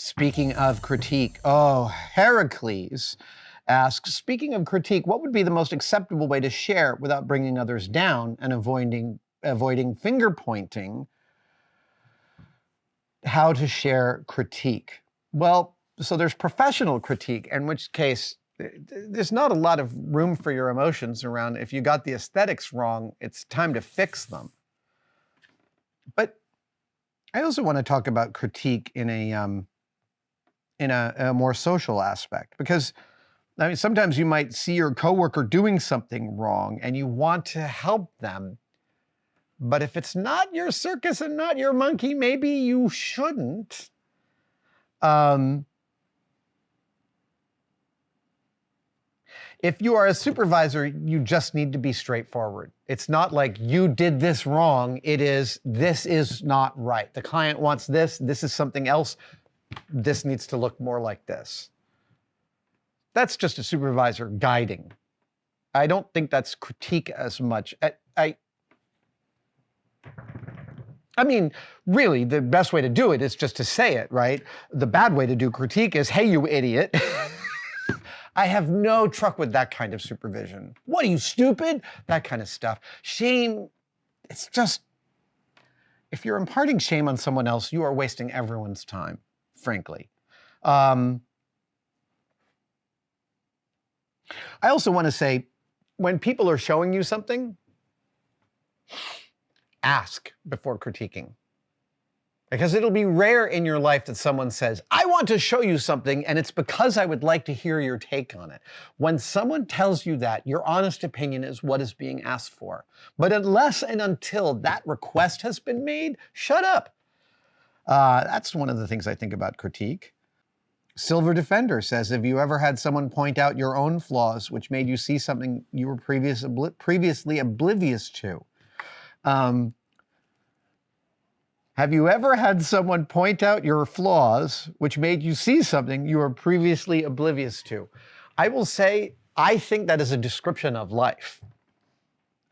Speaking of critique, Heracles asks, speaking of critique, what would be the most acceptable way to share without bringing others down and avoiding finger pointing? How to share critique? Well, so there's professional critique, in which case there's not a lot of room for your emotions around. If you got the aesthetics wrong, it's time to fix them. But I also want to talk about critique in a more social aspect, because I mean, sometimes you might see your coworker doing something wrong and you want to help them. But if it's not your circus and not your monkey, maybe you shouldn't. If you are a supervisor, you just need to be straightforward. It's not like you did this wrong. It is, this is not right. The client wants this. This is something else. This needs to look more like this. That's just a supervisor guiding. I don't think that's critique as much. I mean, really, the best way to do it is just to say it, right? The bad way to do critique is, hey, you idiot. I have no truck with that kind of supervision. What are you, stupid? That kind of stuff. Shame, it's just, if you're imparting shame on someone else, you are wasting everyone's time, frankly. I also want to say, when people are showing you something, ask before critiquing. Because it'll be rare in your life that someone says, I want to show you something, and it's because I would like to hear your take on it. When someone tells you that, your honest opinion is what is being asked for. But unless and until that request has been made, shut up. That's one of the things I think about critique. Silver Defender says, have you ever had someone point out your own flaws, which made you see something you were previously oblivious to? Have you ever had someone point out your flaws, which made you see something you were previously oblivious to? I will say, I think that is a description of life.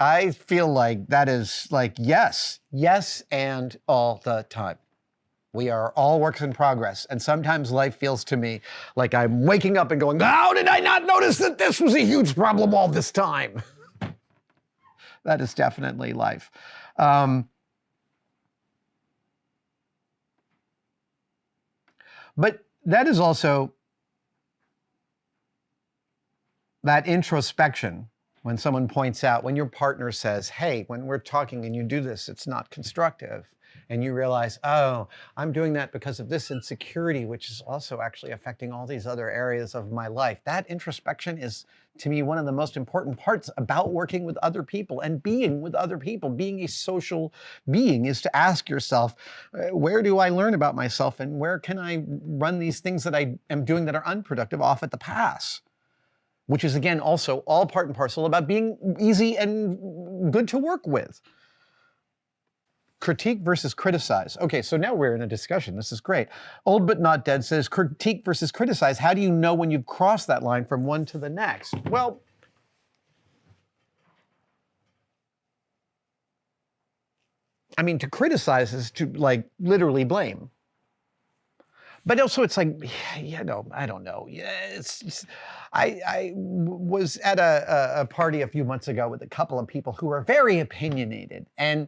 I feel like that is like, yes, and all the time. We are all works in progress. And sometimes life feels to me like I'm waking up and going, how did I not notice that this was a huge problem all this time? That is definitely life. But that is also that introspection when someone points out, when your partner says, hey, when we're talking and you do this, it's not constructive. And you realize, oh, I'm doing that because of this insecurity, which is also actually affecting all these other areas of my life. That introspection is, to me, one of the most important parts about working with other people and being with other people. Being a social being is to ask yourself, where do I learn about myself, and where can I run these things that I am doing that are unproductive off at the pass? Which is, again, also all part and parcel about being easy and good to work with. Critique versus criticize. Okay, so now we're in a discussion. This is great. Old But Not Dead says, critique versus criticize. How do you know when you've crossed that line from one to the next? Well, I mean, to criticize is to, like, literally blame. But also it's like, you know, I don't know. I was at a party a few months ago with a couple of people who were very opinionated, and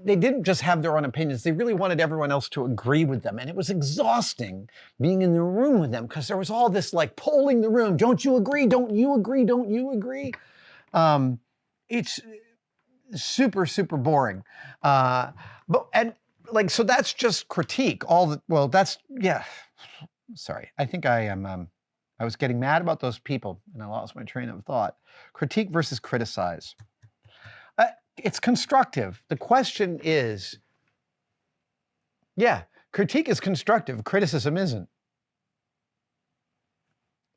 they didn't just have their own opinions. They really wanted everyone else to agree with them. And it was exhausting being in the room with them because there was all this like polling the room. Don't you agree? Don't you agree? Don't you agree? It's super, super boring. So that's just critique. Sorry. I think I was getting mad about those people and I lost my train of thought. Critique versus criticize. It's constructive. The question is, critique is constructive. Criticism isn't.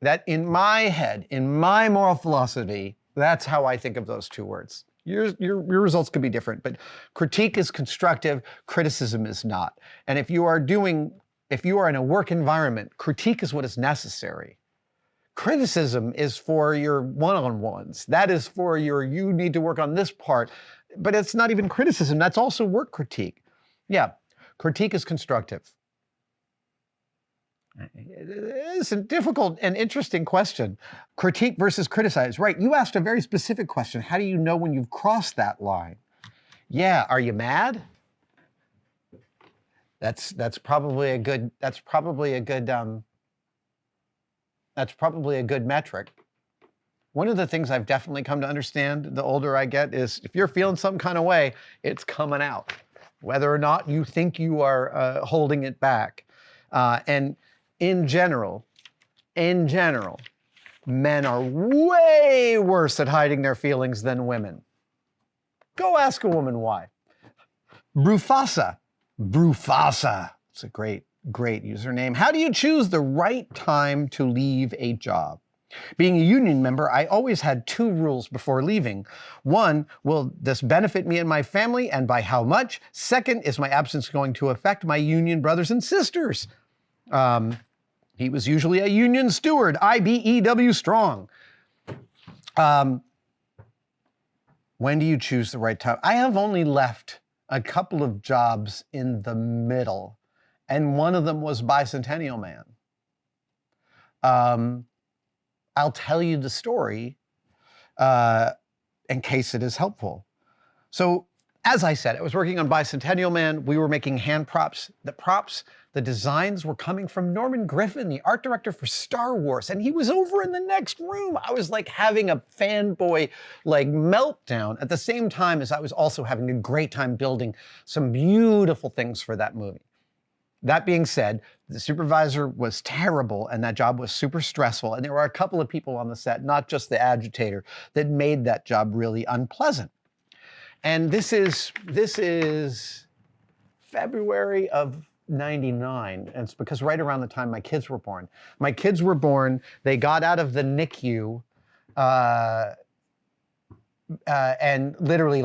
That in my head, in my moral philosophy, that's how I think of those two words. Your results could be different, but critique is constructive, criticism is not. And if you are in a work environment, critique is what is necessary. Criticism is for your one-on-ones. That is for you need to work on this part, but it's not even criticism. That's also work critique. Yeah, critique is constructive. It's a difficult and interesting question. Critique versus criticize. Right, you asked a very specific question. How do you know when you've crossed that line? Yeah, are you mad? That's probably a good metric. One of the things I've definitely come to understand the older I get is if you're feeling some kind of way, it's coming out, whether or not you think you are holding it back. And in general, men are way worse at hiding their feelings than women. Go ask a woman why. Brufasa. It's a great username. How do you choose the right time to leave a job? Being a union member, I always had two rules before leaving. One, will this benefit me and my family, and by how much? Second, is my absence going to affect my union brothers and sisters? He was usually a union steward, IBEW strong. When do you choose the right time? I have only left a couple of jobs in the middle, and one of them was Bicentennial Man. I'll tell you the story in case it is helpful. So, as I said, I was working on Bicentennial Man. We were making hand props. The designs were coming from Norman Griffin, the art director for Star Wars, and he was over in the next room. I was like having a fanboy meltdown at the same time as I was also having a great time building some beautiful things for that movie. That being said, the supervisor was terrible and that job was super stressful. And there were a couple of people on the set, not just the agitator, that made that job really unpleasant. And this is February of '99. And it's because right around the time my kids were born. My kids were born, they got out of the NICU, and literally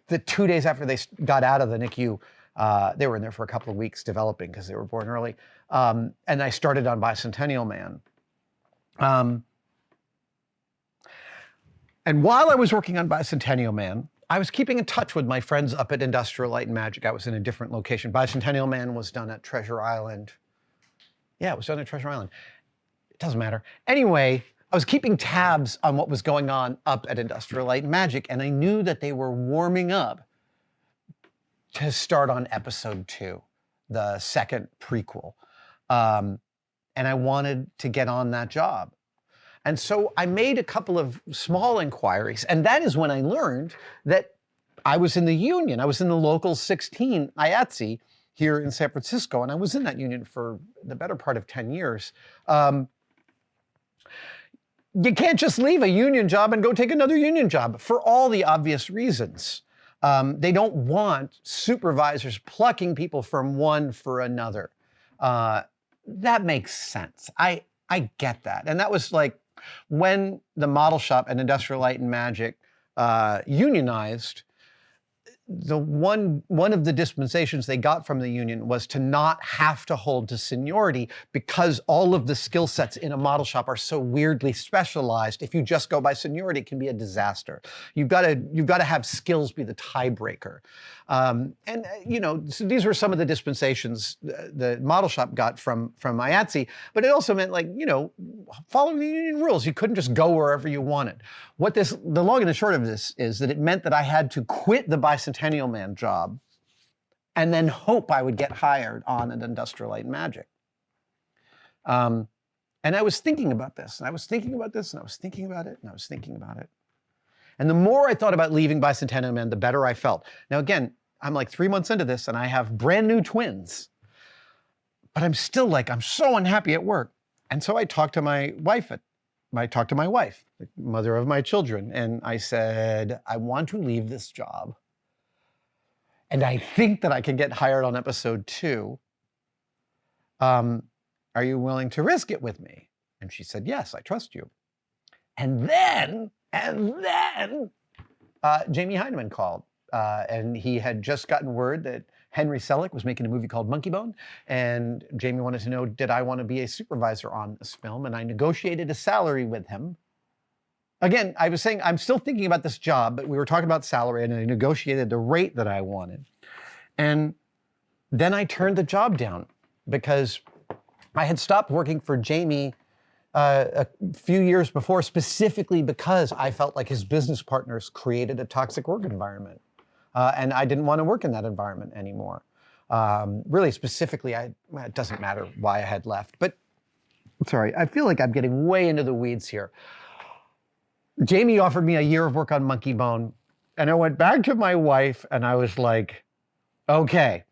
the 2 days after they got out of the NICU, they were in there for a couple of weeks developing because they were born early. And I started on Bicentennial Man. And while I was working on Bicentennial Man, I was keeping in touch with my friends up at Industrial Light and Magic. I was in a different location. Bicentennial Man was done at Treasure Island. Yeah, it was done at Treasure Island. It doesn't matter. Anyway, I was keeping tabs on what was going on up at Industrial Light and Magic, and I knew that they were warming up to start on episode 2, the second prequel. And I wanted to get on that job. And so I made a couple of small inquiries, and that is when I learned that I was in the union. I was in the local 16 IATSE here in San Francisco, and I was in that union for the better part of 10 years. You can't just leave a union job and go take another union job for all the obvious reasons. They don't want supervisors plucking people from one for another. That makes sense. I get that. And that was when the model shop and Industrial Light and Magic unionized. One of the dispensations they got from the union was to not have to hold to seniority because all of the skill sets in a model shop are so weirdly specialized. If you just go by seniority, it can be a disaster. You've got to have skills be the tiebreaker. So these were some of the dispensations the model shop got from IATSE, but it also meant following the union rules. You couldn't just go wherever you wanted. The long and the short of this is that it meant that I had to quit the Bicentennial Man job and then hope I would get hired on an Industrial Light and Magic. And I was thinking about this, and I was thinking about this, and I was thinking about it, and I was thinking about it. And the more I thought about leaving Bicentennial Man, the better I felt. Now, again, I'm 3 months into this, and I have brand new twins. But I'm still I'm so unhappy at work. And so I talked to my wife, the mother of my children, and I said, I want to leave this job. And I think that I can get hired on episode 2. Are you willing to risk it with me? And she said, yes, I trust you. And then Jamie Heineman called, and he had just gotten word that Henry Selick was making a movie called Monkey Bone, and Jamie wanted to know, did I want to be a supervisor on this film? And I negotiated a salary with him. Again, I was saying I'm still thinking about this job, but we were talking about salary, and I negotiated the rate that I wanted. And then I turned the job down because I had stopped working for Jamie a few years before, specifically because I felt like his business partners created a toxic work environment. And I didn't want to work in that environment anymore. Really specifically, it doesn't matter why I had left, but sorry, I feel like I'm getting way into the weeds here. Jamie offered me a year of work on Monkey Bone, and I went back to my wife and I was like, okay,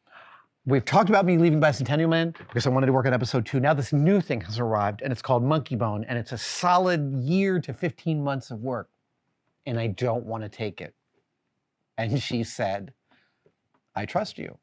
we've talked about me leaving Bicentennial Man because I wanted to work on episode 2. Now this new thing has arrived and it's called Monkey Bone, and it's a solid year to 15 months of work, and I don't want to take it. And she said, I trust you.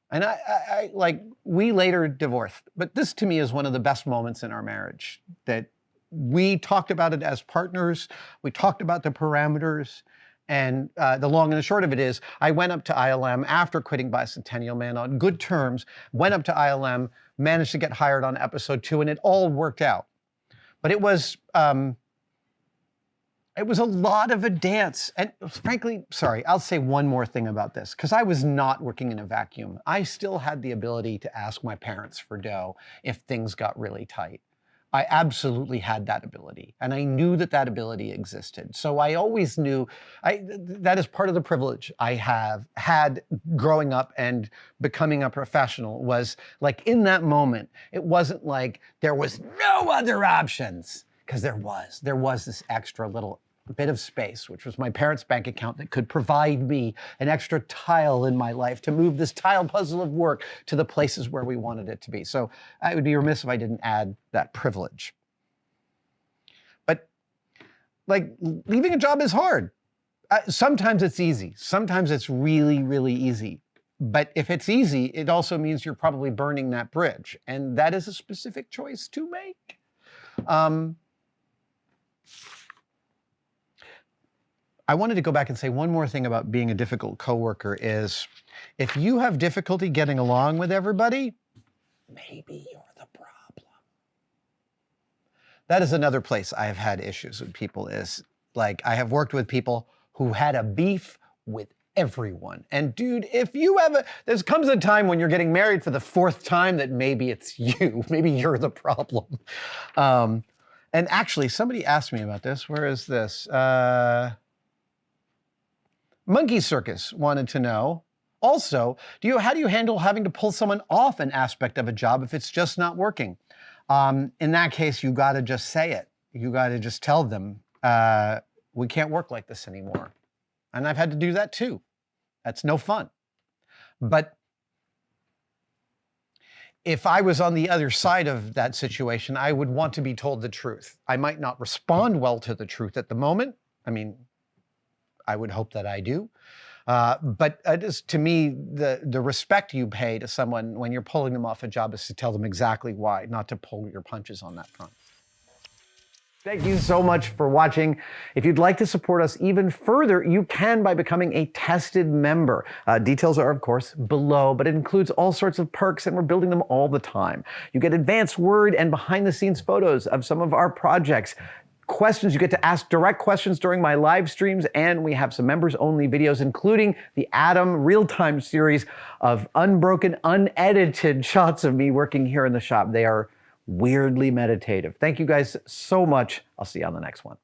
And I like, we later divorced, but this to me is one of the best moments in our marriage, that we talked about it as partners. We talked about the parameters, and the long and the short of it is I went up to ILM after quitting Bicentennial Man on good terms, went up to ILM, managed to get hired on episode 2, and it all worked out. But it was a lot of a dance. And frankly, sorry, I'll say one more thing about this, because I was not working in a vacuum. I still had the ability to ask my parents for dough if things got really tight. I absolutely had that ability, and I knew that that ability existed. So I always knew that is part of the privilege I have had growing up and becoming a professional, was like in that moment, it wasn't like there was no other options, because there was this extra little bit of space, which was my parents' bank account, that could provide me an extra tile in my life to move this tile puzzle of work to the places where we wanted it to be. So I would be remiss if I didn't add that privilege. But like, leaving a job is hard. Sometimes it's easy. Sometimes it's really, really easy. But if it's easy, it also means you're probably burning that bridge. And that is a specific choice to make. I wanted to go back and say one more thing about being a difficult coworker is, if you have difficulty getting along with everybody, maybe you're the problem. That is another place I have had issues with people, is like, I have worked with people who had a beef with everyone. And dude, if you have there comes a time when you're getting married for the 4th time that maybe it's you, maybe you're the problem. And actually, somebody asked me about this. Where is this? Monkey Circus wanted to know, also, how do you handle having to pull someone off an aspect of a job if it's just not working? In that case, you got to just say it. You got to just tell them, we can't work like this anymore. And I've had to do that too. That's no fun. But if I was on the other side of that situation, I would want to be told the truth. I might not respond well to the truth at the moment. I mean, I would hope that I do. But it is, to me, the respect you pay to someone when you're pulling them off a job is to tell them exactly why, not to pull your punches on that front. Thank you so much for watching. If you'd like to support us even further, you can by becoming a tested member. Details are, of course, below, but it includes all sorts of perks, and we're building them all the time. You get advanced word and behind-the-scenes photos of some of our projects. Questions, you get to ask direct questions during my live streams, and we have some members-only videos, including the Adam real-time series of unbroken, unedited shots of me working here in the shop. They are weirdly meditative. Thank you guys so much. I'll see you on the next one.